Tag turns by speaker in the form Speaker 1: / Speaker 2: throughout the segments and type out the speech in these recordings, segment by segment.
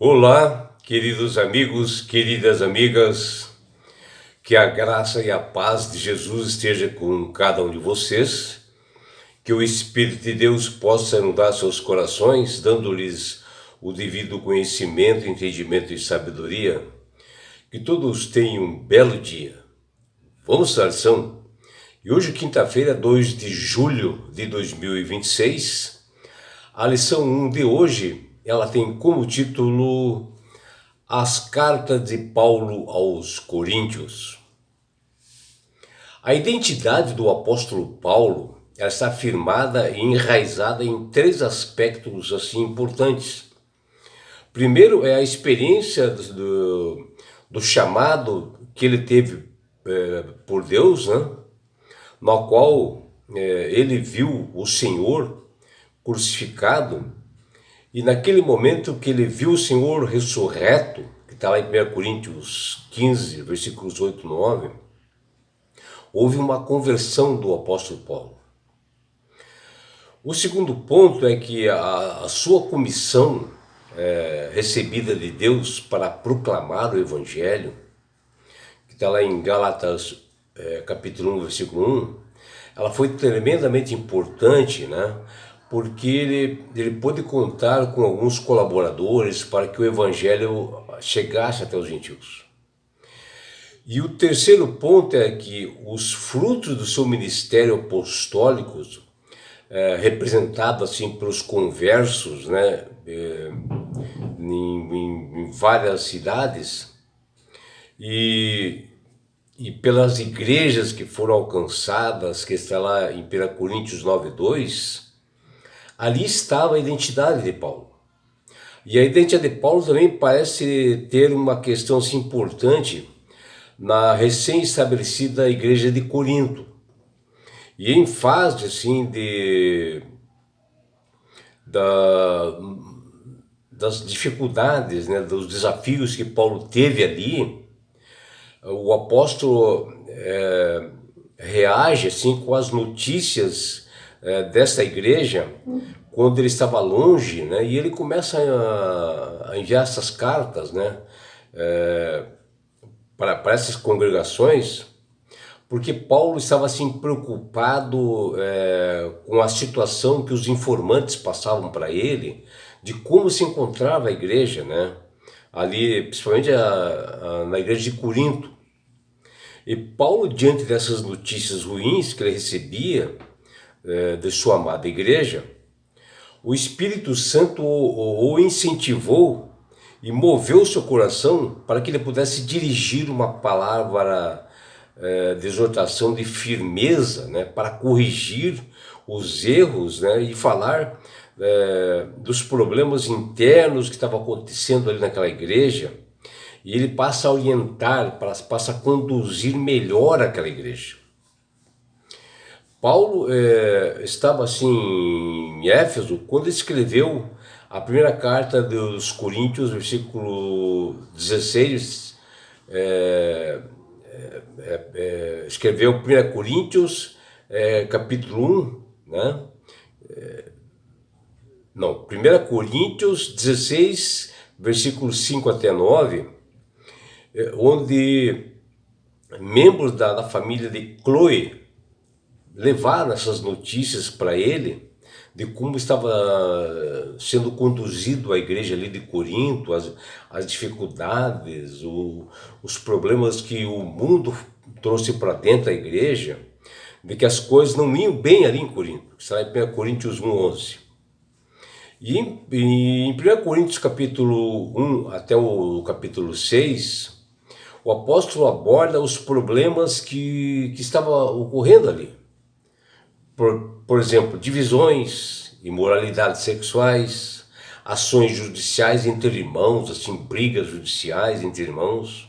Speaker 1: Olá, queridos amigos, queridas amigas, que a graça e a paz de Jesus esteja com cada um de vocês, que o Espírito de Deus possa inundar seus corações, dando-lhes o devido conhecimento, entendimento e sabedoria, que todos tenham um belo dia. Vamos à lição. E hoje, quinta-feira, 2 de julho de 2026, a lição 1 de hoje, ela tem como título As cartas de Paulo aos Coríntios. A identidade do apóstolo Paulo, ela está firmada e enraizada em três aspectos assim importantes. Primeiro é a experiência do chamado que ele teve por Deus, né? No qual ele viu o Senhor crucificado. E naquele momento que ele viu o Senhor ressurreto, que está lá em 1 Coríntios 15, versículos 8 e 9, houve uma conversão do apóstolo Paulo. O segundo ponto é que a sua comissão recebida de Deus para proclamar o Evangelho, que está lá em Gálatas capítulo 1, versículo 1, ela foi tremendamente importante, né? Porque ele pôde contar com alguns colaboradores para que o Evangelho chegasse até os gentios. E o terceiro ponto é que os frutos do seu ministério apostólico, representado assim pelos conversos, né, em várias cidades, e pelas igrejas que foram alcançadas, que está lá em 1 Coríntios 9:2, ali estava a identidade de Paulo. E a identidade de Paulo também parece ter uma questão assim, importante na recém-estabelecida igreja de Corinto. E em fase assim, das dificuldades, né, dos desafios que Paulo teve ali, o apóstolo reage assim com as notícias desta igreja quando ele estava longe, né? E ele começa a enviar essas cartas, né? Para essas congregações, porque Paulo estava assim preocupado com a situação que os informantes passavam para ele, de como se encontrava a igreja, né? Ali, principalmente na igreja de Corinto. E Paulo, diante dessas notícias ruins que ele recebia de sua amada igreja, o Espírito Santo o incentivou e moveu seu coração para que ele pudesse dirigir uma palavra de exortação, de firmeza, né, para corrigir os erros, né, e falar dos problemas internos que estavam acontecendo ali naquela igreja. E ele passa a orientar, passa a conduzir melhor aquela igreja. Paulo estava assim em Éfeso quando escreveu a primeira carta dos Coríntios, versículo 16, escreveu 1 Coríntios, capítulo 1, né? Não, 1 Coríntios 16, versículos 5 até 9, onde membros da família de Chloe levaram essas notícias para ele de como estava sendo conduzido a igreja ali de Corinto, as dificuldades, os problemas que o mundo trouxe para dentro da igreja, de que as coisas não iam bem ali em Corinto. Está em 1 Coríntios 1:11. E em 1 Coríntios capítulo 1 até o capítulo 6, o apóstolo aborda os problemas que estavam ocorrendo ali. Por exemplo, divisões, imoralidades sexuais, ações judiciais entre irmãos, assim, brigas judiciais entre irmãos.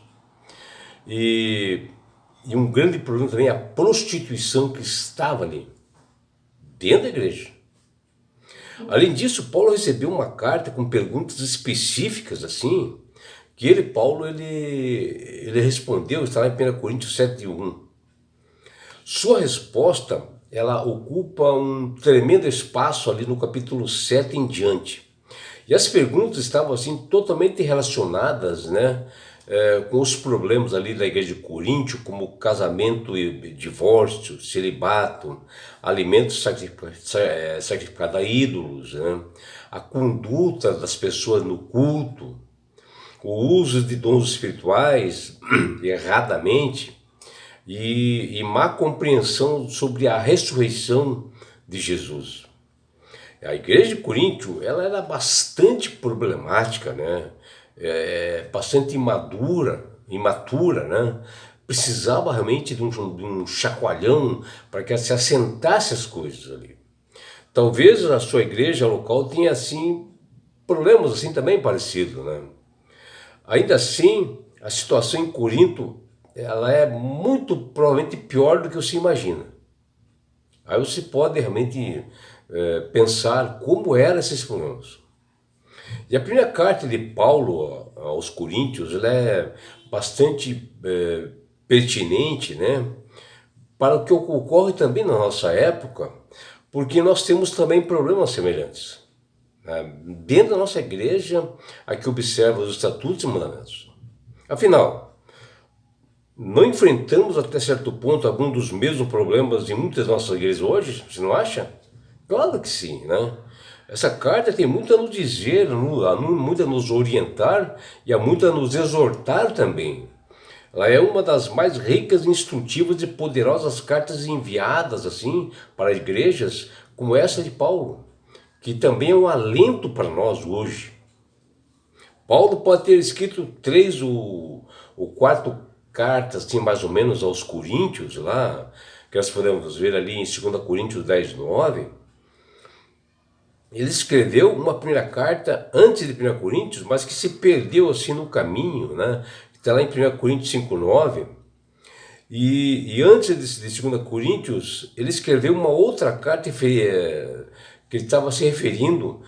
Speaker 1: E um grande problema também é a prostituição que estava ali, dentro da igreja. Além disso, Paulo recebeu uma carta com perguntas específicas, assim, que Paulo, ele respondeu, está lá em 1 Coríntios 7:1. Sua resposta, ela ocupa um tremendo espaço ali no capítulo 7 em diante. E as perguntas estavam assim totalmente relacionadas, né, com os problemas ali da igreja de Coríntio, como casamento e divórcio, celibato, alimentos sacrificados a ídolos, né, a conduta das pessoas no culto, o uso de dons espirituais erradamente e má compreensão sobre a ressurreição de Jesus. A igreja de Coríntio, ela era bastante problemática, né? Bastante imatura, né? Precisava realmente de um chacoalhão para que se assentasse as coisas ali. Talvez a sua igreja local tenha assim problemas assim também parecidos, né? Ainda assim, a situação em Corinto, ela é muito provavelmente pior do que você imagina. Aí você pode realmente pensar como eram esses problemas. E a primeira carta de Paulo aos Coríntios, ela é bastante pertinente, né, para o que ocorre também na nossa época, porque nós temos também problemas semelhantes. Dentro da nossa igreja, a que observa os estatutos e mandamentos. Afinal, não enfrentamos até certo ponto algum dos mesmos problemas em muitas nossas igrejas hoje? Você não acha? Claro que sim, né? Essa carta tem muito a nos dizer, muito a nos orientar e há muito a nos exortar também. Ela é uma das mais ricas, instrutivas e poderosas cartas enviadas assim para igrejas como essa de Paulo, que também é um alento para nós hoje. Paulo pode ter escrito 3 ou 4 cartas, assim, mais ou menos, aos Coríntios, lá, que nós podemos ver ali em 2 Coríntios 10, 9. Ele escreveu uma primeira carta antes de 1 Coríntios, mas que se perdeu assim no caminho, né? Está lá em 1 Coríntios 5, 9. E antes de 2 Coríntios, ele escreveu uma outra carta que ele estava se referindo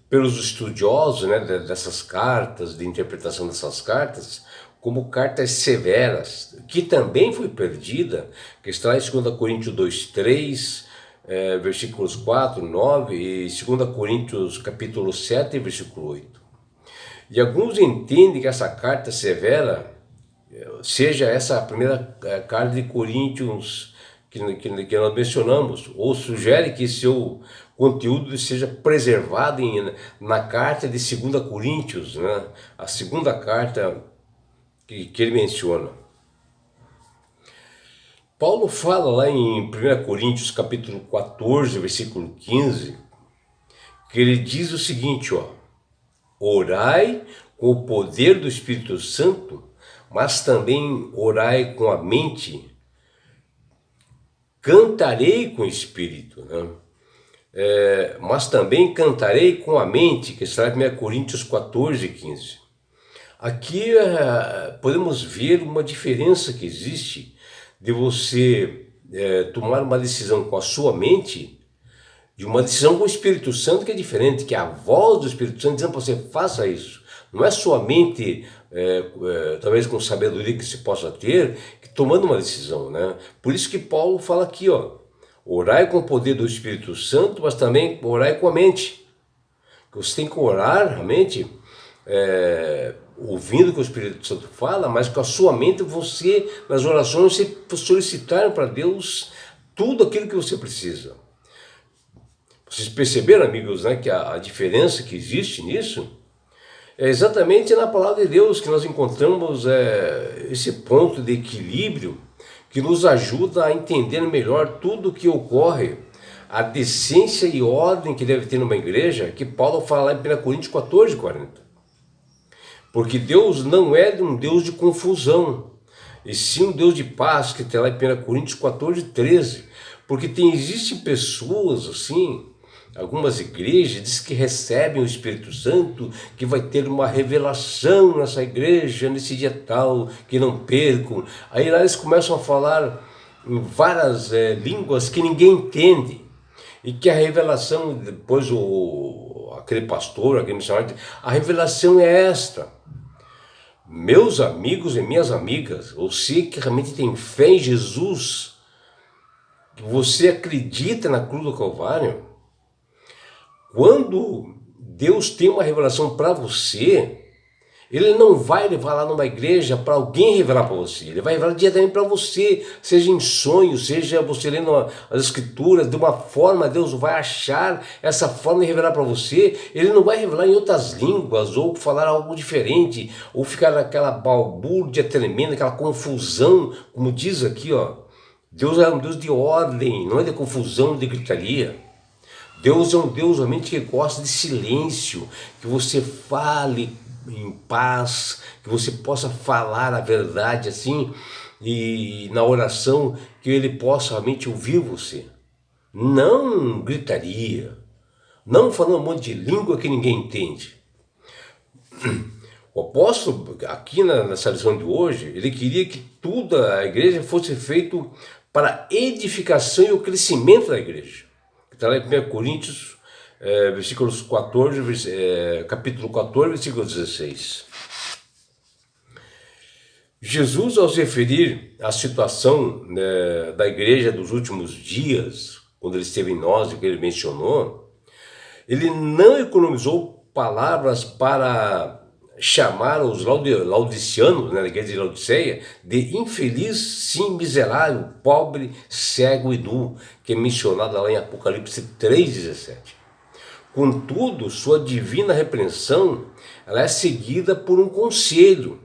Speaker 1: pelos estudiosos, né, dessas cartas, de interpretação dessas cartas, como cartas severas, que também foi perdida, que está em 2 Coríntios 2, 3, versículos 4, 9 e 2 Coríntios capítulo 7, versículo 8. E alguns entendem que essa carta severa seja essa primeira carta de Coríntios que nós mencionamos, ou sugere que seu conteúdo seja preservado na carta de 2 Coríntios, né? A segunda carta que ele menciona. Paulo fala lá em 1 Coríntios capítulo 14, versículo 15, que ele diz o seguinte, ó: orai com o poder do Espírito Santo, mas também orai com a mente. Cantarei com o Espírito, né? Mas também cantarei com a mente, que está em 1 Coríntios 14, 15. Aqui podemos ver uma diferença que existe de você tomar uma decisão com a sua mente de uma decisão com o Espírito Santo, que é diferente, que é a voz do Espírito Santo dizendo para você, faça isso. Não é sua mente, talvez com sabedoria que se possa ter, que tomando uma decisão, né? Por isso que Paulo fala aqui, ó, orai com o poder do Espírito Santo, mas também orai com a mente. Você tem que orar realmente, ouvindo o que o Espírito Santo fala, mas com a sua mente você, nas orações, você solicitar para Deus tudo aquilo que você precisa. Vocês perceberam, amigos, né, que a diferença que existe nisso é exatamente na palavra de Deus que nós encontramos esse ponto de equilíbrio que nos ajuda a entender melhor tudo o que ocorre, a decência e ordem que deve ter numa igreja, que Paulo fala lá em 1 Coríntios 14, 40. Porque Deus não é um Deus de confusão, e sim um Deus de paz, que está lá em 1 Coríntios 14, 13. Porque existem pessoas assim, algumas igrejas diz que recebem o Espírito Santo, que vai ter uma revelação nessa igreja, nesse dia tal, que não percam. Aí lá eles começam a falar em várias línguas que ninguém entende. E que a revelação, depois aquele pastor, aquele missionário, a revelação é esta. Meus amigos e minhas amigas, você que realmente tem fé em Jesus, que você acredita na cruz do Calvário, Quando Deus tem uma revelação para você, Ele não vai levar lá numa igreja para alguém revelar para você. Ele vai revelar diretamente para você, seja em sonho, seja você lendo as escrituras, de uma forma Deus vai achar essa forma de revelar para você. Ele não vai revelar em outras línguas, ou falar algo diferente, ou ficar naquela balbúrdia tremenda, aquela confusão, como diz aqui, ó. Deus é um Deus de ordem, não é de confusão, de gritaria. Deus é um Deus realmente que gosta de silêncio, que você fale em paz, que você possa falar a verdade assim, e na oração que Ele possa realmente ouvir você. Não gritaria, não falando um monte de língua que ninguém entende. O apóstolo, aqui nessa lição de hoje, ele queria que tudo a igreja fosse feito para a edificação e o crescimento da igreja. Está lá em 1 Coríntios, versículos 14, capítulo 14, versículo 16. Jesus, ao se referir à situação da igreja dos últimos dias, quando ele esteve em nós, o que ele mencionou, ele não economizou palavras para chamar os laodiceanos, da igreja de Laodiceia, de infeliz, sim, miserável, pobre, cego e nu, que é mencionada lá em Apocalipse 3,17. Contudo, sua divina repreensão, ela é seguida por um conselho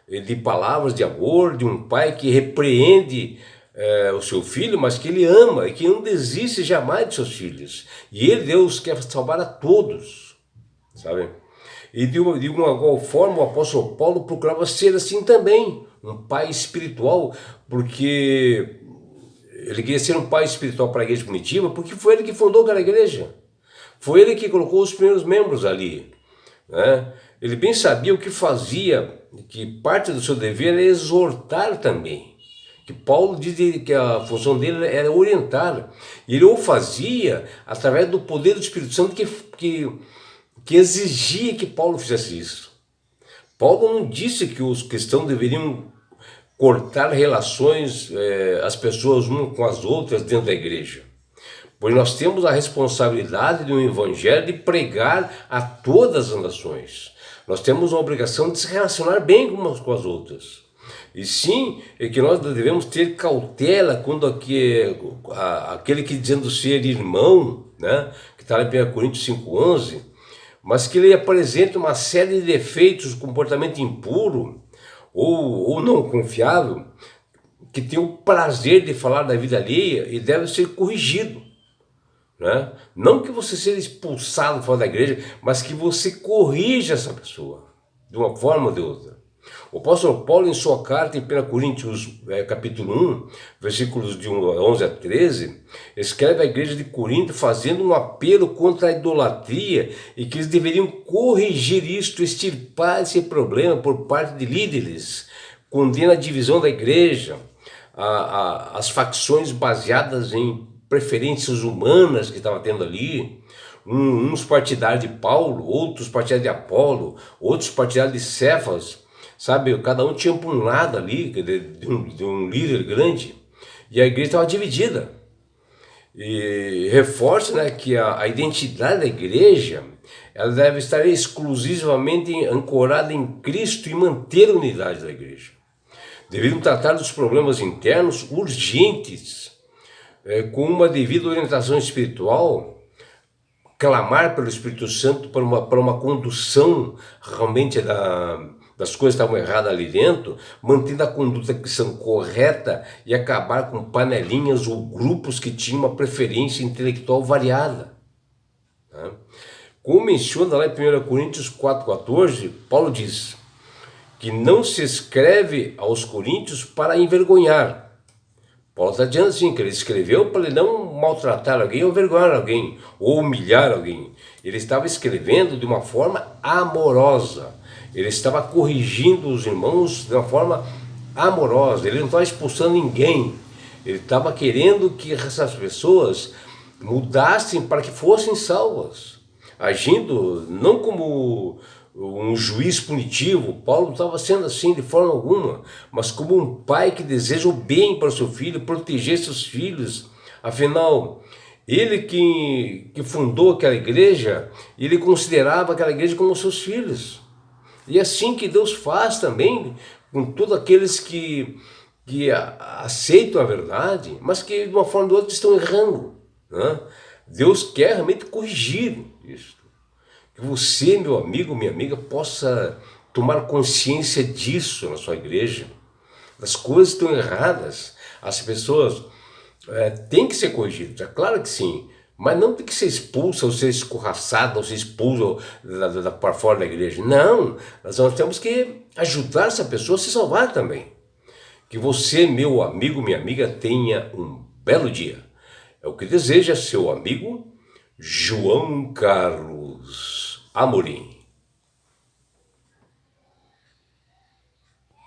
Speaker 1: de palavras de amor, de um pai que repreende o seu filho, mas que ele ama e que não desiste jamais de seus filhos. E ele, Deus, quer salvar a todos, sabe? E de uma igual forma o apóstolo Paulo procurava ser assim também, um pai espiritual, porque ele queria ser um pai espiritual para a igreja primitiva, porque foi ele que fundou aquela igreja, foi ele que colocou os primeiros membros ali, né? Ele bem sabia o que fazia, que parte do seu dever era exortar também, que Paulo diz que a função dele era orientar, e ele o fazia através do poder do Espírito Santo que exigia que Paulo fizesse isso. Paulo não disse que os cristãos deveriam cortar relações, as pessoas umas com as outras dentro da igreja, pois nós temos a responsabilidade de um evangelho de pregar a todas as nações. Nós temos a obrigação de se relacionar bem umas com as outras. E sim, é que nós devemos ter cautela quando aquele que dizendo ser irmão, né, que está lá em 1 Coríntios 5,11, mas que ele apresenta uma série de defeitos, comportamento impuro ou não confiável, que tem o prazer de falar da vida alheia e deve ser corrigido, né? Não que você seja expulsado fora da igreja, mas que você corrija essa pessoa, de uma forma ou de outra. O apóstolo Paulo, em sua carta em 1 Coríntios capítulo 1, versículos de 11 a 13, escreve à igreja de Corinto fazendo um apelo contra a idolatria e que eles deveriam corrigir isto, extirpar esse problema por parte de líderes. Condena a divisão da igreja, as facções baseadas em preferências humanas que estava tendo ali, uns partidários de Paulo, outros partidários de Apolo, outros partidários de Cefas, sabe, cada um tinha para um lado ali, de um líder grande, e a igreja estava dividida. E reforça, né, que a identidade da igreja, ela deve estar exclusivamente ancorada em Cristo e manter a unidade da igreja. Deveriam tratar dos problemas internos urgentes, com uma devida orientação espiritual, clamar pelo Espírito Santo para uma condução realmente das coisas que estavam erradas ali dentro, mantendo a conduta cristã correta e acabar com panelinhas ou grupos que tinham uma preferência intelectual variada. Tá? Como menciona lá em 1 Coríntios 4,14, Paulo diz que não se escreve aos coríntios para envergonhar. Paulo está dizendo assim, que ele escreveu para ele não maltratar alguém ou envergonhar alguém, ou humilhar alguém. Ele estava escrevendo de uma forma amorosa. Ele estava corrigindo os irmãos de uma forma amorosa. Ele não estava expulsando ninguém. Ele estava querendo que essas pessoas mudassem para que fossem salvas, agindo não como um juiz punitivo. Paulo não estava sendo assim de forma alguma, mas como um pai que deseja o bem para o seu filho, proteger seus filhos. Afinal, Ele que fundou aquela igreja, ele considerava aquela igreja como seus filhos. E é assim que Deus faz também com todos aqueles que aceitam a verdade, mas que de uma forma ou de outra estão errando, né? Deus quer realmente corrigir isso. Que você, meu amigo, minha amiga, possa tomar consciência disso na sua igreja. As coisas estão erradas. As pessoas têm que ser corrigidas, é claro que sim. Mas não tem que ser expulsa, ou ser escorraçada, ou ser expulsa para fora da igreja. Não, nós temos que ajudar essa pessoa a se salvar também. Que você, meu amigo, minha amiga, tenha um belo dia. É o que deseja seu amigo João Carlos Amorim.